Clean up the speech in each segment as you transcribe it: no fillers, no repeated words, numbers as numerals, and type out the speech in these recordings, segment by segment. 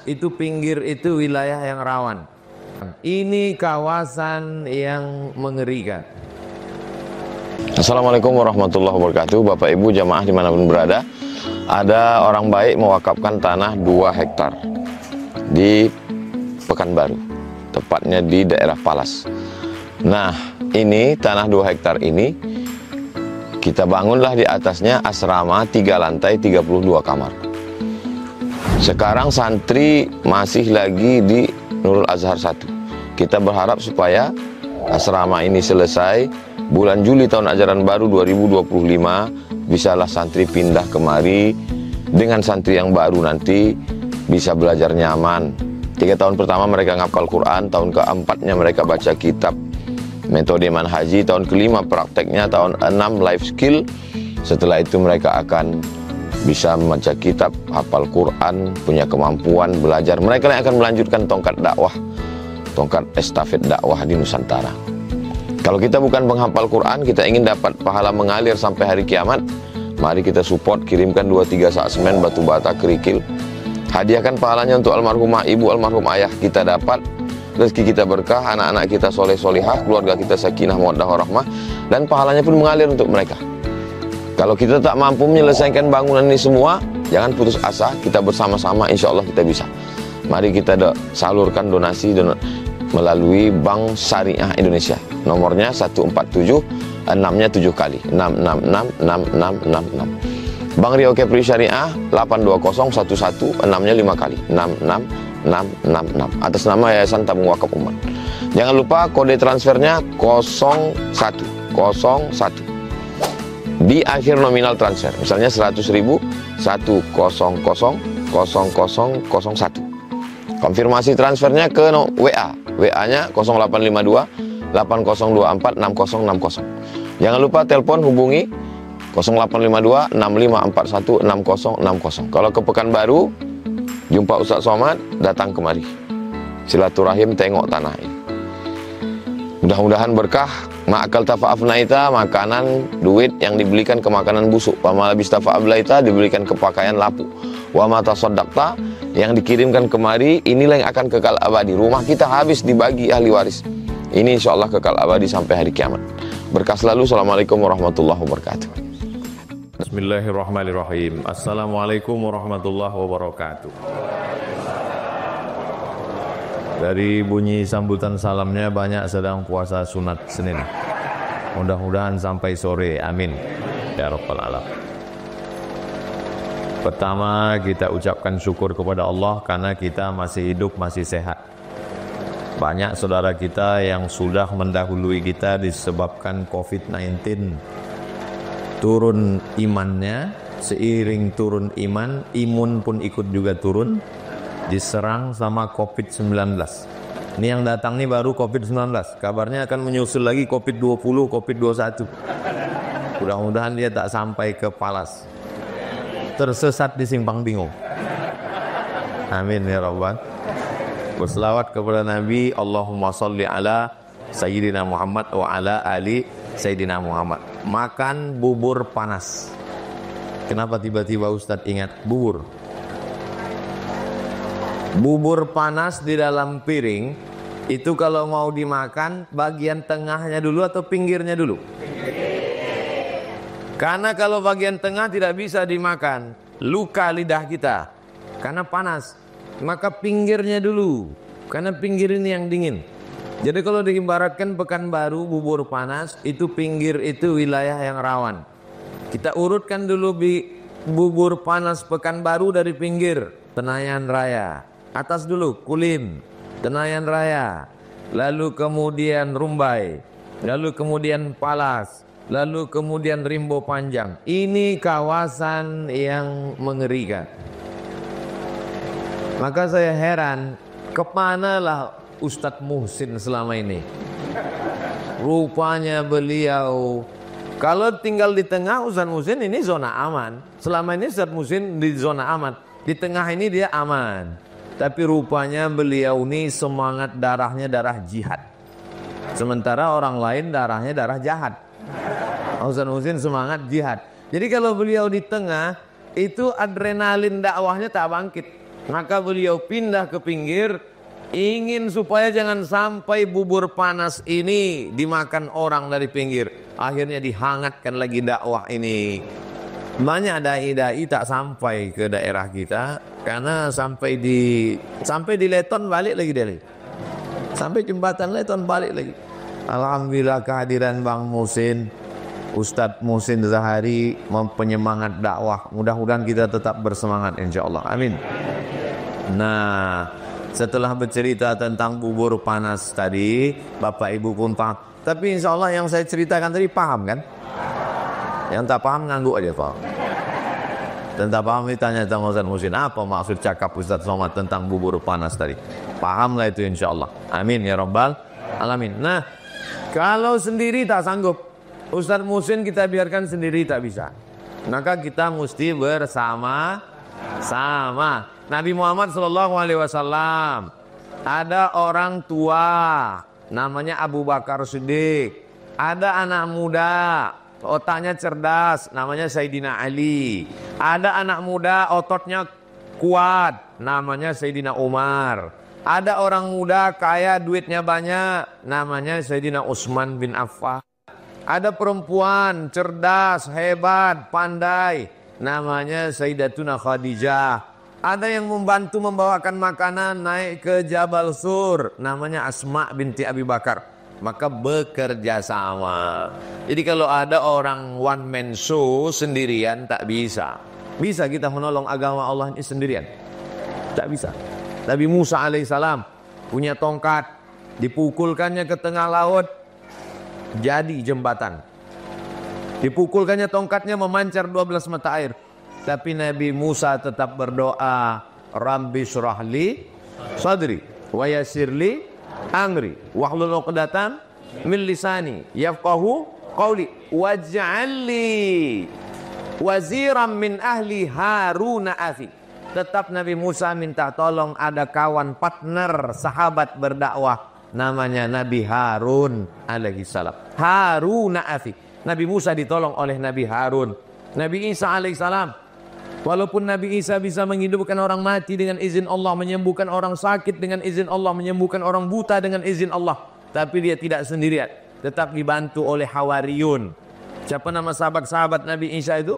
itu pinggir itu wilayah yang rawan. Ini kawasan yang mengerikan. Assalamualaikum warahmatullahi wabarakatuh. Bapak Ibu jamaah dimanapun berada, ada orang baik mewakafkan tanah 2 hektar di Pekanbaru, tepatnya di daerah Palas. Nah, ini tanah 2 hektar ini kita bangunlah di atasnya asrama 3 lantai 32 kamar. Sekarang santri masih lagi di Nurul Azhar 1. Kita berharap supaya asrama ini selesai bulan Juli tahun ajaran baru 2025, bisalah santri pindah kemari. Dengan santri yang baru nanti bisa belajar nyaman. 3 tahun pertama mereka ngapal Quran, tahun keempatnya mereka baca kitab metode manhaji, tahun kelima prakteknya, tahun 6 life skill. Setelah itu mereka akan bisa membaca kitab, hafal Quran, punya kemampuan belajar. Mereka yang akan melanjutkan tongkat dakwah, tongkat estafet dakwah di Nusantara. Kalau kita bukan penghafal Quran, kita ingin dapat pahala mengalir sampai hari kiamat, mari kita support, kirimkan 2-3 sak semen, batu bata, kerikil. Hadiahkan pahalanya untuk almarhumah ibu, almarhum ayah, kita dapat rezeki kita berkah, anak-anak kita soleh solihah, keluarga kita sakinah mawaddah warahmah, dan pahalanya pun mengalir untuk mereka. Kalau kita tak mampu menyelesaikan bangunan ini semua, jangan putus asa, kita bersama-sama insya Allah kita bisa. Mari kita salurkan donasi melalui Bank Syariah Indonesia. Nomornya 147, 6-nya 7 kali, 6666666. Bank Rio Kepri Syariah 82011, 6-nya 5 kali, 66666. Atas nama Yayasan Tabung Wakaf Umat. Jangan lupa kode transfernya 0101. Di akhir nominal transfer, misalnya 100.000, 1000001. Konfirmasi transfernya ke WA. WA-nya 0852 8024 6060. Jangan lupa telepon hubungi 0852 6541 6060. Kalau ke Pekanbaru, jumpa Ustaz Somad, datang kemari. Silaturahim tengok tanah ini. Mudah-mudahan berkah. Ma'akal tafa'afnaita, makanan, duit yang dibelikan ke makanan busuk. Wa malabis tafa'ablaita, dibelikan ke pakaian lapuk. Wa mata sodakta, yang dikirimkan kemari, inilah yang akan kekal abadi. Rumah kita habis dibagi ahli waris. Ini insya Allah kekal abadi sampai hari kiamat. Berkah selalu. Assalamualaikum warahmatullahi wabarakatuh. Bismillahirrahmanirrahim. Assalamualaikum warahmatullahi wabarakatuh. Dari bunyi sambutan salamnya banyak sedang puasa sunat Senin. Mudah-mudahan sampai sore, amin ya rabbal alamin. Pertama, kita ucapkan syukur kepada Allah karena kita masih hidup, masih sehat. Banyak saudara kita yang sudah mendahului kita disebabkan COVID-19. Turun imannya, seiring turun iman, imun pun ikut juga turun, diserang sama COVID-19. Ini yang datang nih baru COVID-19. Kabarnya akan menyusul lagi COVID-20, COVID-21. Mudah-mudahan dia tak sampai ke Palas. Tersesat di simpang bingung. Amin ya rabbal. Berselawat kepada Nabi, Allahumma sholli ala Sayyidina Muhammad wa ala ali Sayyidina Muhammad. Makan bubur panas. Kenapa tiba-tiba Ustadz ingat bubur? Bubur panas di dalam piring itu kalau mau dimakan bagian tengahnya dulu atau pinggirnya dulu? Karena kalau bagian tengah tidak bisa dimakan, luka lidah kita karena panas. Maka pinggirnya dulu, karena pinggir ini yang dingin. Jadi kalau diibaratkan Pekanbaru bubur panas, itu pinggir itu wilayah yang rawan. Kita urutkan dulu bubur panas Pekanbaru dari pinggir, Tenayan Raya. Atas dulu Kulim, Tenayan Raya, lalu kemudian Rumbai, lalu kemudian Palas, lalu kemudian Rimbo Panjang. Ini kawasan yang mengerikan. Maka saya heran, kemanalah Ustadz Muhsin selama ini? Rupanya beliau, kalau tinggal di tengah Ustadz Muhsin ini zona aman. Selama ini Ustadz Muhsin di zona aman, di tengah ini dia aman. Tapi rupanya beliau ini semangat darahnya darah jihad. Sementara orang lain darahnya darah jahat. Ustadz Muhsin semangat jihad. Jadi kalau beliau di tengah, itu adrenalin dakwahnya tak bangkit. Maka beliau pindah ke pinggir, ingin supaya jangan sampai bubur panas ini dimakan orang dari pinggir. Akhirnya dihangatkan lagi dakwah ini. Banyak dai-dai tak sampai ke daerah kita karena sampai di Leton balik lagi dari. Sampai jembatan Leton balik lagi. Alhamdulillah kehadiran Bang Muhsin, Ustadz Muhsin Zahari mempenyemangat dakwah. Mudah-mudahan kita tetap bersemangat insyaallah. Amin. Nah, setelah bercerita tentang bubur panas tadi, Bapak Ibu pun paham. Tapi insya Allah yang saya ceritakan tadi paham kan? Yang tak paham ngangguk aja Pak. Dan tak paham ditanya tentang Ustaz Muhsin, apa maksud cakap Ustaz Somad tentang bubur panas tadi? Pahamlah itu insya Allah. Amin ya Rabbal Alamin. Nah, kalau sendiri tak sanggup, Ustaz Muhsin kita biarkan sendiri tak bisa. Maka kita mesti bersama-sama. Nabi Muhammad SAW ada orang tua namanya Abu Bakar Siddiq, ada anak muda otaknya cerdas namanya Sayyidina Ali, ada anak muda ototnya kuat namanya Sayyidina Umar, ada orang muda kaya duitnya banyak namanya Sayyidina Utsman bin Affan, ada perempuan cerdas hebat pandai namanya Sayyidatuna Khadijah. Ada yang membantu membawakan makanan naik ke Jabal Sur namanya Asma binti Abi Bakar. Maka bekerja sama. Jadi kalau ada orang one man show sendirian tak bisa. Bisa kita menolong agama Allah ini sendirian? Tak bisa. Nabi Musa alaihissalam punya tongkat, dipukulkannya ke tengah laut, jadi jembatan. Dipukulkannya tongkatnya memancar 12 mata air. Tapi Nabi Musa tetap berdoa, Rabbi syrahli sadri wa yassirli amri wahlul 'uqdatam min lisani yafqahu qawli waj'alli waziran min ahli Harun akhi. Tetap Nabi Musa minta tolong ada kawan partner sahabat berdakwah namanya Nabi Harun alaihi salam. Harun akhi. Nabi Musa ditolong oleh Nabi Harun. Nabi Isa alaihi salam, walaupun Nabi Isa bisa menghidupkan orang mati dengan izin Allah, menyembuhkan orang sakit dengan izin Allah, menyembuhkan orang buta dengan izin Allah, tapi dia tidak sendirian, tetap dibantu oleh Hawariyun. Siapa nama sahabat-sahabat Nabi Isa itu?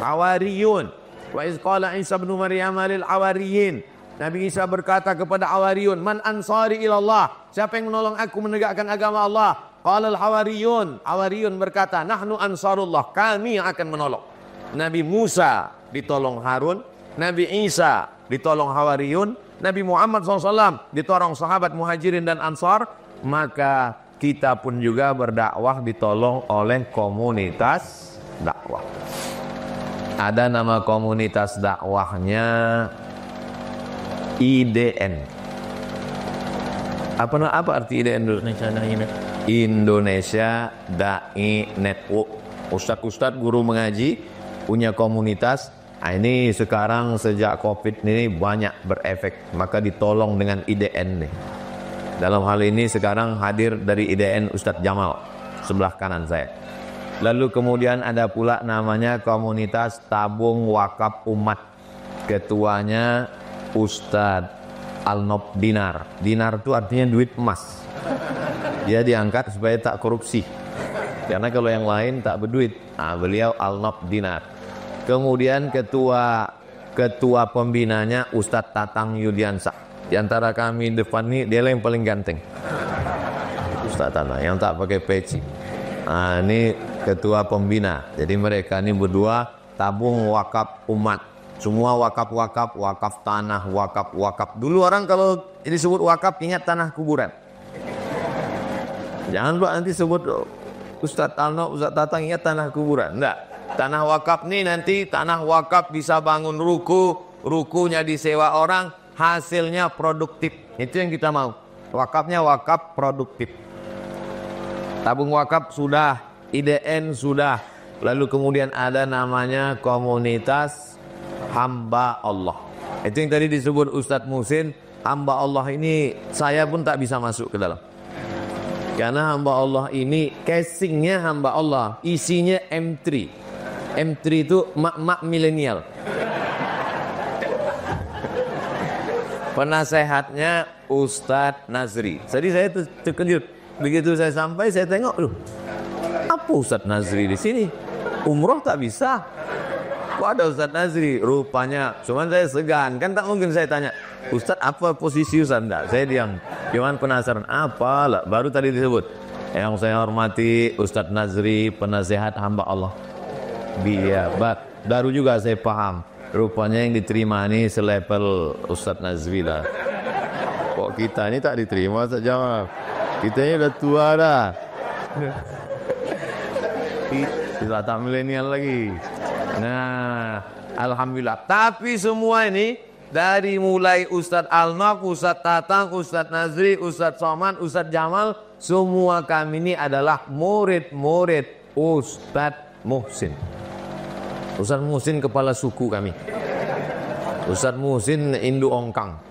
Hawariyun. Wa iz qala Isa ibn Maryam lil Hawariyin. Nabi Isa berkata kepada Hawariyun, man ansari ilallah, siapa yang menolong aku menegakkan agama Allah? Qala al-Hawariyun. Hawariyun berkata, nahnu ansarullah, kami yang akan menolong. Nabi Musa ditolong Harun, Nabi Isa ditolong Hawariyun, Nabi Muhammad SAW ditolong sahabat Muhajirin dan Ansar. Maka kita pun juga berdakwah ditolong oleh komunitas dakwah. Ada nama komunitas dakwahnya IDN. Apa arti IDN dulu? Indonesia Dai Network. Ustadz-ustadz guru mengaji punya komunitas. Nah, ini sekarang sejak COVID ini banyak berefek, maka ditolong dengan IDN nih. Dalam hal ini sekarang hadir dari IDN Ustadz Jamal sebelah kanan saya. Lalu kemudian ada pula namanya komunitas Tabung Wakaf Umat. Ketuanya Ustadz Alnob Dinar. Dinar itu artinya duit emas. Dia diangkat supaya tak korupsi. Karena kalau yang lain tak berduit. Nah, beliau Alnob Dinar. Kemudian ketua pembinanya Ustadz Tatang Yudiansah. Di antara kami depan ini dia yang paling ganteng. Ustadz Tatang yang tak pakai peci. Nah, ini ketua pembina. Jadi mereka ini berdua tabung wakaf umat. Semua wakaf-wakaf, wakaf tanah, wakaf-wakaf. Dulu orang kalau disebut wakaf ingat tanah kuburan. Jangan buat nanti sebut Ustadz Alno, Ustadz Tatang ingat tanah kuburan. Enggak. Tanah wakaf nih nanti tanah wakaf bisa bangun ruku, rukunya disewa orang, hasilnya produktif. Itu yang kita mau. Wakafnya wakaf produktif. Tabung wakaf sudah, IDN sudah. Lalu kemudian ada namanya komunitas hamba Allah. Itu yang tadi disebut Ustadz Muhsin, hamba Allah ini saya pun tak bisa masuk ke dalam. Karena hamba Allah ini casingnya hamba Allah, isinya M3. M3 itu mak-mak milenial. Penasehatnya Ustadz Nazri. Jadi saya terkejut. Begitu saya sampai, saya tengok, loh, apa Ustadz Nazri di sini? Umroh tak bisa. Kok ada Ustadz Nazri? Rupanya, cuman saya segan. Kan tak mungkin saya tanya, Ustadz apa posisi Ustadz? Enggak, saya diam. Cuman penasaran, apa lah? Baru tadi disebut. Yang saya hormati Ustadz Nazri, penasehat hamba Allah. Baru juga saya paham. Rupanya yang diterima ini selevel Ustadz Nazri lah. Kok kita ini tak diterima, tak jawab. Kita ini udah tua dah. Sudah tak milenial lagi. Nah, alhamdulillah. Tapi semua ini dari mulai Ustadz Almak, Ustadz Tatang, Ustadz Nazri, Ustadz Somad, Ustadz Jamal, semua kami ini adalah murid-murid Ustadz Muhsin. Ustadz Muhsin kepala suku kami. Ustadz Muhsin Indu Ongkang.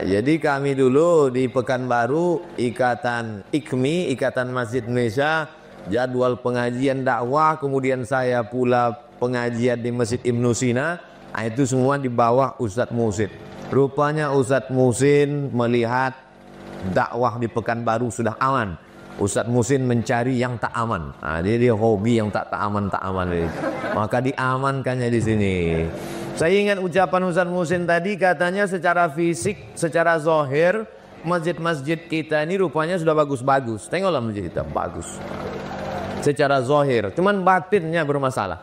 Jadi kami dulu di Pekanbaru, Ikatan IKMI, Ikatan Masjid Indonesia, jadwal pengajian dakwah, kemudian saya pula pengajian di Masjid Ibnu Sina, itu semua di bawah Ustadz Muhsin. Rupanya Ustadz Muhsin melihat dakwah di Pekanbaru sudah aman. Ustadz Muhsin mencari yang tak aman. Dia hobi yang tak aman. Maka diamankannya di sini. Saya ingat ucapan Ustadz Muhsin tadi, katanya secara fisik, secara zahir, masjid-masjid kita ini rupanya sudah bagus-bagus. Tengoklah masjid kita, bagus. Secara zahir, cuman batinnya bermasalah.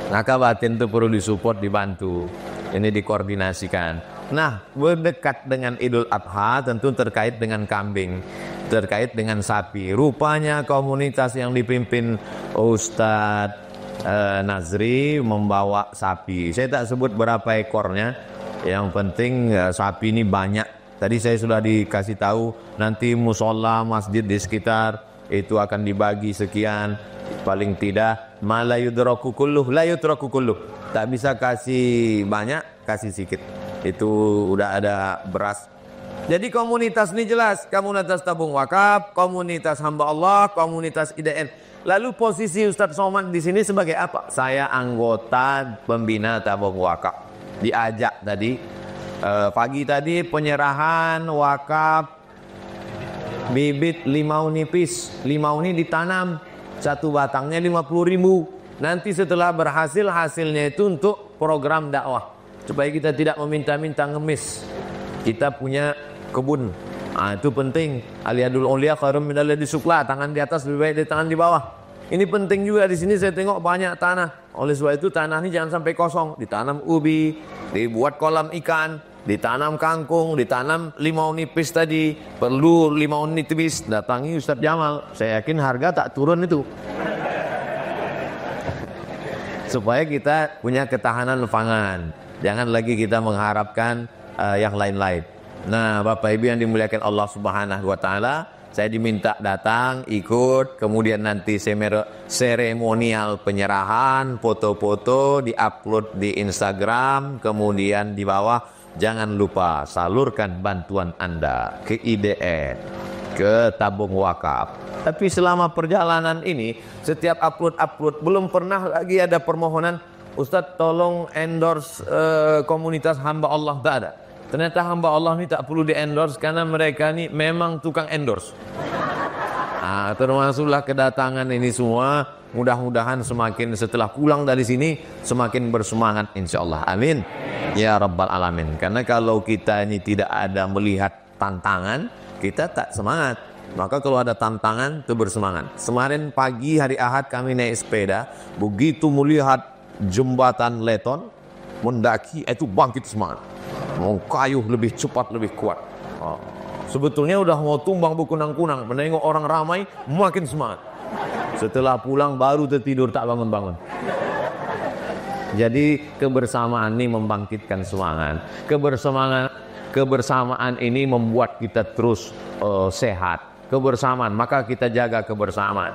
Maka batin itu perlu disupport, dibantu. Ini dikoordinasikan. Nah, berdekat dengan Idul Adha tentu terkait dengan kambing, terkait dengan sapi. Rupanya komunitas yang dipimpin Ustadz Nazri membawa sapi. Saya tak sebut berapa ekornya. Yang penting sapi ini banyak. Tadi saya sudah dikasih tahu nanti musola masjid di sekitar itu akan dibagi sekian. Paling tidak la yudraku kulluh. Tak bisa kasih banyak, kasih sedikit. Itu udah ada beras. Jadi komunitas ini jelas, komunitas tabung wakaf, komunitas hamba Allah, komunitas IDN. Lalu posisi Ustadz Somad di sini sebagai apa? Saya anggota pembina tabung wakaf. Diajak tadi pagi tadi penyerahan wakaf bibit limau nipis. Limau ini ditanam, satu batangnya 50.000. Nanti setelah berhasil, hasilnya itu untuk program dakwah. Supaya kita tidak meminta-minta ngemis. Kita punya kebun. Itu penting. Aliyadul ulia khairum minal yadi sufla. Tangan di atas lebih baik dari tangan di bawah. Ini penting juga. Di sini saya tengok banyak tanah. Oleh sebab itu tanah ini jangan sampai kosong. Ditanam ubi, dibuat kolam ikan, ditanam kangkung, ditanam limau nipis tadi. Perlu limau nipis, datangi Ustadz Jamal. Saya yakin harga tak turun itu. Supaya kita punya ketahanan pangan. Jangan lagi kita mengharapkan yang lain-lain. Nah, Bapak Ibu yang dimuliakan Allah Subhanahu wa taala, saya diminta datang, ikut, kemudian nanti seremonial penyerahan, foto-foto diupload di Instagram, kemudian di bawah jangan lupa salurkan bantuan Anda ke IDN, ke tabung wakaf. Tapi selama perjalanan ini, setiap upload belum pernah lagi ada permohonan, Ustadz tolong endorse komunitas hamba Allah, tak ada. Ternyata hamba Allah ini tak perlu di-endorse karena mereka ini memang tukang endorse. Termasuklah kedatangan ini semua. Mudah-mudahan semakin setelah pulang dari sini semakin bersemangat insyaallah. Amin. Ya Rabbal Alamin. Karena kalau kita ini tidak ada melihat tantangan, kita tak semangat. Maka kalau ada tantangan itu bersemangat. Kemarin pagi hari Ahad kami naik sepeda, begitu melihat jembatan Leton mendaki, itu bangkit semangat. Mau kayuh lebih cepat, lebih kuat. Sebetulnya udah mau tumbang berkunang-kunang, menengok orang ramai makin semangat. Setelah pulang baru tertidur tak bangun-bangun. Jadi kebersamaan ini membangkitkan semangat. Kebersamaan ini membuat kita terus sehat. Kebersamaan, maka kita jaga kebersamaan.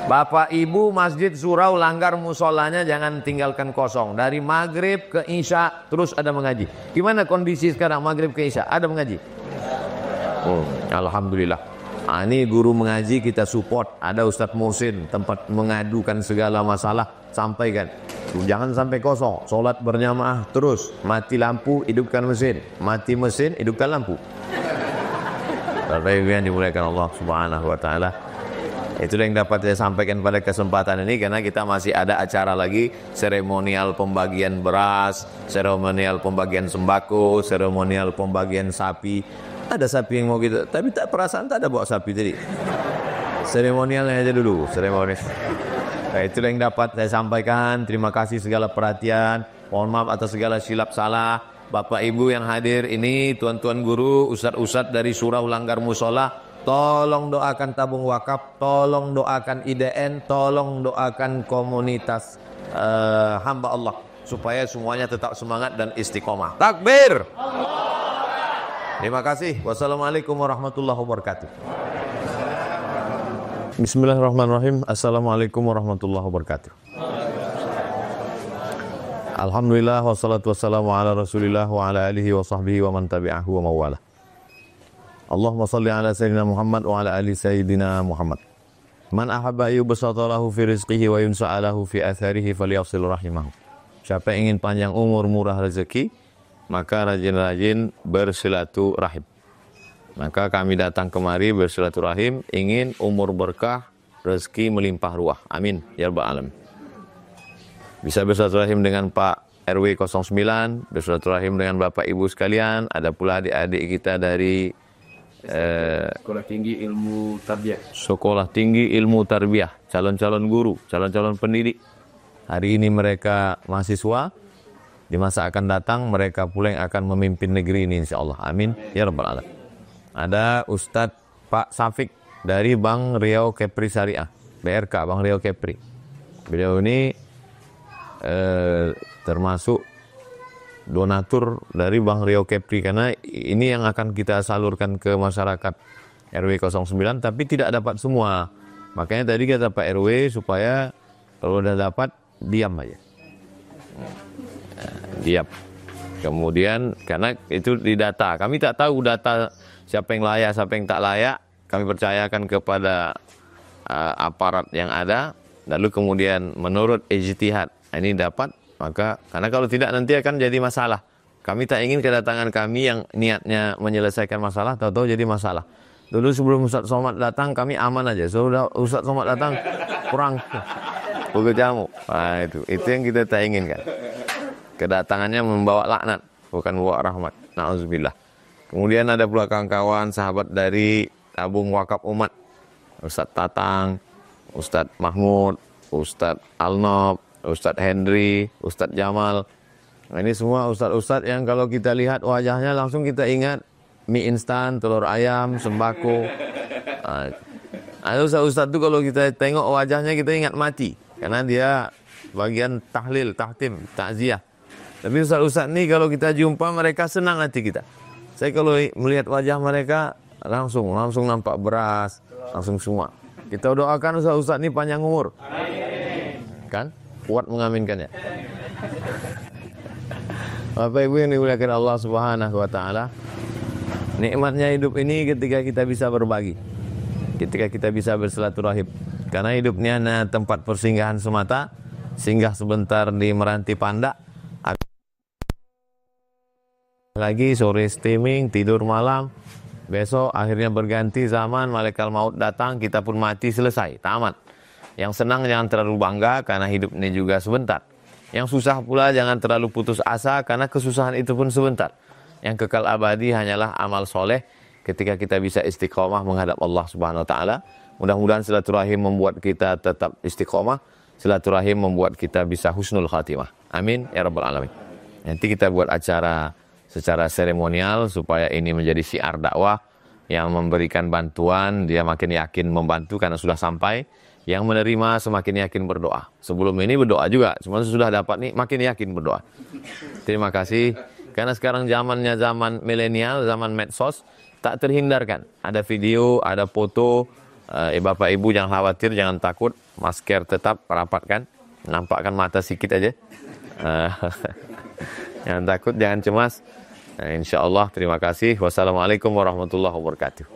Bapak Ibu masjid surau langgar musolanya jangan tinggalkan kosong. Dari maghrib ke isya terus ada mengaji. Gimana kondisi sekarang maghrib ke isya? Ada mengaji? Alhamdulillah. Ini guru mengaji kita support. Ada Ustadz Muhsin tempat mengadukan segala masalah sampaikan. Jangan sampai kosong. Solat berjamaah terus. Mati lampu, hidupkan mesin. Mati mesin, hidupkan lampu. Bapak Ibu yang dimuliakan Allah Subhanahu wa taala. Itulah yang dapat saya sampaikan pada kesempatan ini, karena kita masih ada acara lagi, seremonial pembagian beras, seremonial pembagian sembako, seremonial pembagian sapi. Ada sapi yang mau kita, tapi tak perasaan tak ada bawa sapi tadi. Seremonialnya aja dulu, seremonial. Nah, itulah yang dapat saya sampaikan. Terima kasih segala perhatian. Mohon maaf atas segala silap salah. Bapak Ibu yang hadir ini, tuan-tuan guru, ustadz-ustadz dari Surau Langgar Musola, tolong doakan tabung wakaf, tolong doakan IDN, tolong doakan komunitas hamba Allah, supaya semuanya tetap semangat dan istiqomah. Takbir! Terima kasih. Wassalamualaikum warahmatullahi wabarakatuh. Bismillahirrahmanirrahim. Assalamualaikum warahmatullahi wabarakatuh. Alhamdulillah wassalatu wassalamu ala Rasulillah wa ala alihi wa sahbihi wa man tabi'ahu wa mawalah. Allahumma salli ala Sayyidina Muhammad wa ala ali Sayyidina Muhammad. Man ahabba yubsatalahu fi rizqihi wa yunsa'alahu fi atharihi falyasil rahimahu. Siapa yang ingin panjang umur, murah rezeki, maka rajin-rajin bersilaturahim. Maka kami datang kemari bersilaturahim, ingin umur berkah, rezeki melimpah ruah. Amin ya rabbal alamin. Bisa bersilaturahim dengan Pak RW 09, bersilaturahim dengan Bapak Ibu sekalian, ada pula adik-adik kita dari Sekolah Tinggi Ilmu Tarbiyah. Sekolah Tinggi Ilmu Tarbiyah, calon-calon guru, calon-calon pendidik. Hari ini mereka mahasiswa, di masa akan datang mereka pula yang akan memimpin negeri ini insyaallah. Amin ya rabbal alamin. Ada Ustadz Pak Safik dari Bank Riau Kepri Syariah, BRK Bank Riau Kepri. Beliau ini termasuk donatur dari Bank Riau Kepri, karena ini yang akan kita salurkan ke masyarakat RW 09, tapi tidak dapat semua. Makanya tadi kata Pak RW supaya kalau udah dapat diam aja, diam. Kemudian karena itu di data, kami tak tahu data siapa yang layak, siapa yang tak layak. Kami percayakan kepada aparat yang ada, lalu kemudian menurut ijtihad ini dapat, maka karena kalau tidak nanti akan jadi masalah. Kami tak ingin kedatangan kami yang niatnya menyelesaikan masalah tahu-tahu jadi masalah. Dulu sebelum Ustaz Somad datang kami aman aja. Sudah Ustaz Somad datang kurang pukul jamu. Nah, itu yang kita tak inginkan. Kedatangannya membawa laknat, bukan membawa rahmat. Nauzubillah. Kemudian ada pula kawan-kawan sahabat dari tabung wakaf umat, Ustaz Tatang, Ustaz Mahmud, Ustaz Alnob, Ustadz Henry, Ustadz Jamal. Nah, ini semua ustadz-ustadz yang kalau kita lihat wajahnya langsung kita ingat mie instan, telur ayam, sembako. Nah, ustadz-ustadz itu kalau kita tengok wajahnya kita ingat mati, karena dia bagian tahlil, tahtim, takziah. Tapi ustadz-ustadz ini kalau kita jumpa mereka senang hati kita. Saya kalau melihat wajah mereka langsung nampak beras, langsung semua. Kita doakan ustadz-ustadz ini panjang umur. Kan? Kuat mengaminkannya. Bapak Ibu yang dimuliakan Allah Subhanahu wa taala, nikmatnya hidup ini ketika kita bisa berbagi, ketika kita bisa bersilaturahim. Karena hidupnya hanya tempat persinggahan semata, singgah sebentar di Meranti Pandak, lagi sore streaming, tidur malam, besok akhirnya berganti zaman, malaikat maut datang, kita pun mati, selesai, tamat. Yang senang jangan terlalu bangga karena hidup ini juga sebentar. Yang susah pula jangan terlalu putus asa karena kesusahan itu pun sebentar. Yang kekal abadi hanyalah amal soleh ketika kita bisa istiqomah menghadap Allah Subhanahu wa taala. Mudah-mudahan silaturahim membuat kita tetap istiqomah, silaturahim membuat kita bisa husnul khatimah. Amin ya rabbal alamin. Nanti kita buat acara secara seremonial supaya ini menjadi syiar dakwah, yang memberikan bantuan dia makin yakin membantu karena sudah sampai. Yang menerima semakin yakin berdoa. Sebelum ini berdoa juga, cuma sudah dapat nih makin yakin berdoa. Terima kasih. Karena sekarang zamannya zaman milenial, zaman medsos, tak terhindarkan. Ada video, ada foto. Bapak Ibu jangan khawatir, jangan takut. Masker tetap rapatkan. Nampakkan mata sedikit aja. Jangan takut, jangan cemas. Insya Allah, terima kasih. Wassalamualaikum warahmatullahi wabarakatuh.